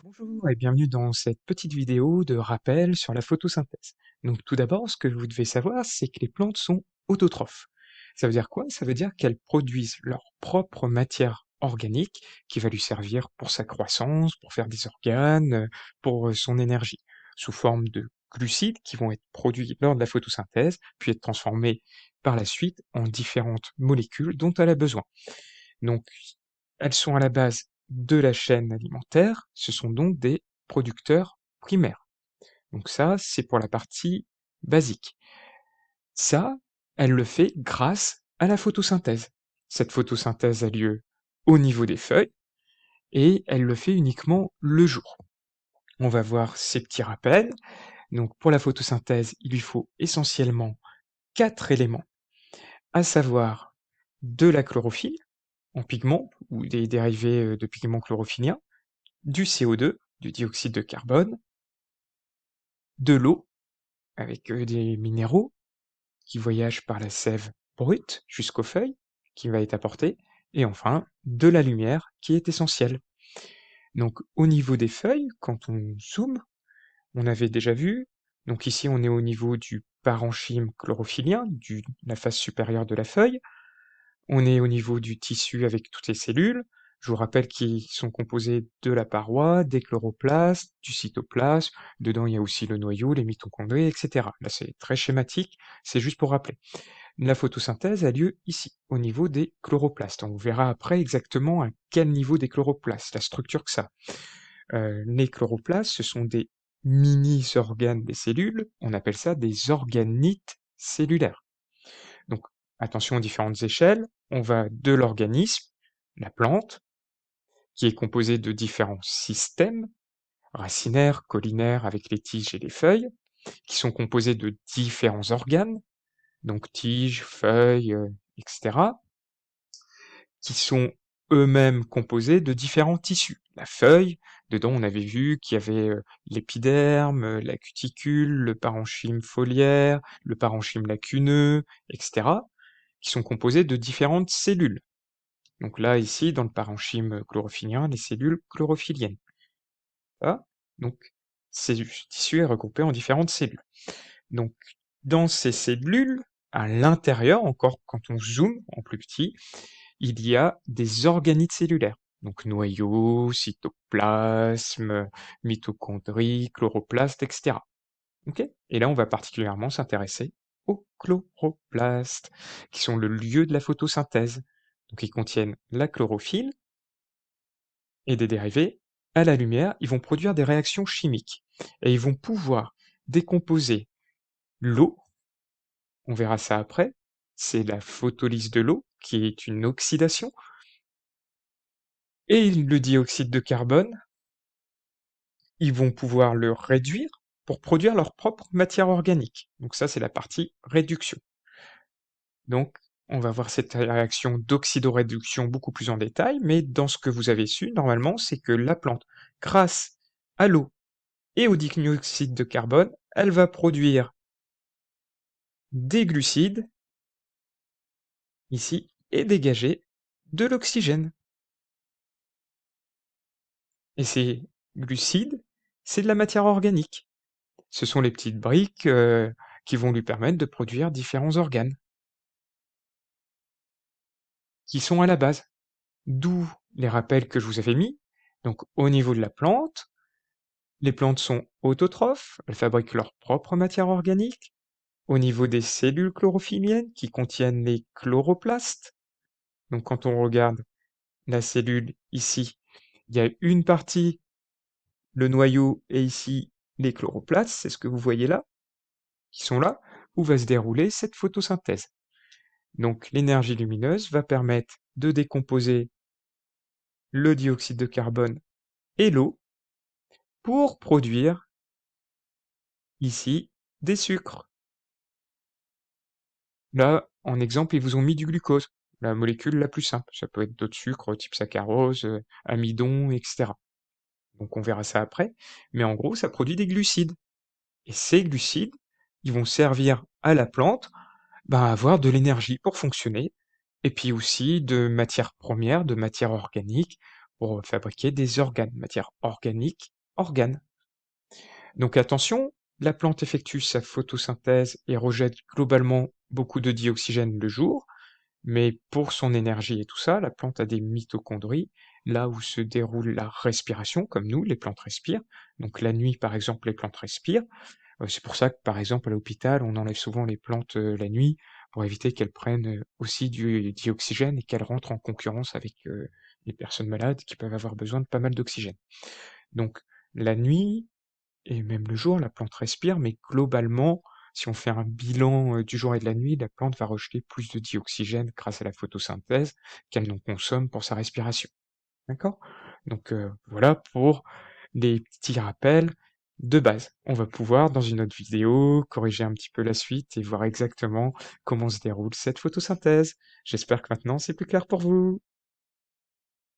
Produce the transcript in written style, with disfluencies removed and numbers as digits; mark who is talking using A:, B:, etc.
A: Bonjour et bienvenue dans cette petite vidéo de rappel sur la photosynthèse. Donc tout d'abord, ce que vous devez savoir, c'est que les plantes sont autotrophes. Ça veut dire quoi? Ça veut dire qu'elles produisent leur propre matière organique qui va lui servir pour sa croissance, pour faire des organes, pour son énergie, sous forme de glucides qui vont être produits lors de la photosynthèse, puis être transformés par la suite en différentes molécules dont elle a besoin. Donc, elles sont à la base de la chaîne alimentaire, ce sont donc des producteurs primaires. Donc ça, c'est pour la partie basique. Ça, elle le fait grâce à la photosynthèse. Cette photosynthèse a lieu au niveau des feuilles et elle le fait uniquement le jour. On va voir ces petits rappels. Donc pour la photosynthèse, il lui faut essentiellement 4 éléments, à savoir de la chlorophylle en pigment ou des dérivés de pigments chlorophylliens, du CO2, du dioxyde de carbone, de l'eau avec des minéraux qui voyagent par la sève brute jusqu'aux feuilles, qui va être apportée, et enfin de la lumière qui est essentielle. Donc au niveau des feuilles, quand on zoome, on avait déjà vu, donc ici on est au niveau du parenchyme chlorophylien, la face supérieure de la feuille. On est au niveau du tissu avec toutes les cellules. Je vous rappelle qu'ils sont composés de la paroi, des chloroplastes, du cytoplasme. Dedans, il y a aussi le noyau, les mitochondries, etc. Là, c'est très schématique, c'est juste pour rappeler. La photosynthèse a lieu ici, au niveau des chloroplastes. On verra après exactement à quel niveau des chloroplastes, la structure que ça a. Les chloroplastes, ce sont des mini-organes des cellules. On appelle ça des organites cellulaires. Donc, attention aux différentes échelles, on va de l'organisme, la plante, qui est composée de différents systèmes, racinaires, caulinaires avec les tiges et les feuilles, qui sont composés de différents organes, donc tiges, feuilles, etc., qui sont eux-mêmes composés de différents tissus. La feuille, dedans on avait vu qu'il y avait l'épiderme, la cuticule, le parenchyme foliaire, le parenchyme lacuneux, etc., qui sont composés de différentes cellules. Donc là, ici, dans le parenchyme chlorophylien, les cellules chlorophylliennes. Ah, donc, ce tissu est regroupé en différentes cellules. Donc, dans ces cellules, à l'intérieur, encore quand on zoome en plus petit, il y a des organites cellulaires. Donc noyau, cytoplasme, mitochondries, chloroplaste, etc. Ok. Et là, on va particulièrement s'intéresser aux chloroplastes, qui sont le lieu de la photosynthèse. Donc ils contiennent la chlorophylle et des dérivés. À la lumière, ils vont produire des réactions chimiques. Et ils vont pouvoir décomposer l'eau, on verra ça après, c'est la photolyse de l'eau, qui est une oxydation, et le dioxyde de carbone, ils vont pouvoir le réduire pour produire leur propre matière organique. Donc ça, c'est la partie réduction. Donc, on va voir cette réaction d'oxydoréduction beaucoup plus en détail, mais dans ce que vous avez su, normalement, c'est que la plante, grâce à l'eau et au dioxyde de carbone, elle va produire des glucides, ici, et dégager de l'oxygène. Et ces glucides, c'est de la matière organique. Ce sont les petites briques qui vont lui permettre de produire différents organes, qui sont à la base. D'où les rappels que je vous avais mis. Donc au niveau de la plante, les plantes sont autotrophes, elles fabriquent leur propre matière organique. Au niveau des cellules chlorophylliennes qui contiennent les chloroplastes, donc quand on regarde la cellule ici, il y a une partie, le noyau, et ici les chloroplastes, c'est ce que vous voyez là, qui sont là, où va se dérouler cette photosynthèse. Donc l'énergie lumineuse va permettre de décomposer le dioxyde de carbone et l'eau pour produire ici des sucres. Là, en exemple, ils vous ont mis du glucose, la molécule la plus simple. Ça peut être d'autres sucres type saccharose, amidon, etc. Donc on verra ça après. Mais en gros, ça produit des glucides. Et ces glucides, ils vont servir à la plante à avoir de l'énergie pour fonctionner, et puis aussi de matières premières, de matière organique, pour fabriquer des organes, matière organique organes. Donc attention, la plante effectue sa photosynthèse et rejette globalement beaucoup de dioxygène le jour, mais pour son énergie et tout ça, la plante a des mitochondries, là où se déroule la respiration, comme nous, les plantes respirent. Donc la nuit, par exemple, les plantes respirent. C'est pour ça que, par exemple, à l'hôpital, on enlève souvent les plantes la nuit pour éviter qu'elles prennent aussi du dioxygène et qu'elles rentrent en concurrence avec les personnes malades qui peuvent avoir besoin de pas mal d'oxygène. Donc la nuit, et même le jour, la plante respire, mais globalement, si on fait un bilan du jour et de la nuit, la plante va rejeter plus de dioxygène grâce à la photosynthèse qu'elle n'en consomme pour sa respiration. D'accord? Donc voilà pour les petits rappels de base. On va pouvoir, dans une autre vidéo, corriger un petit peu la suite et voir exactement comment se déroule cette photosynthèse. J'espère que maintenant c'est plus clair pour vous.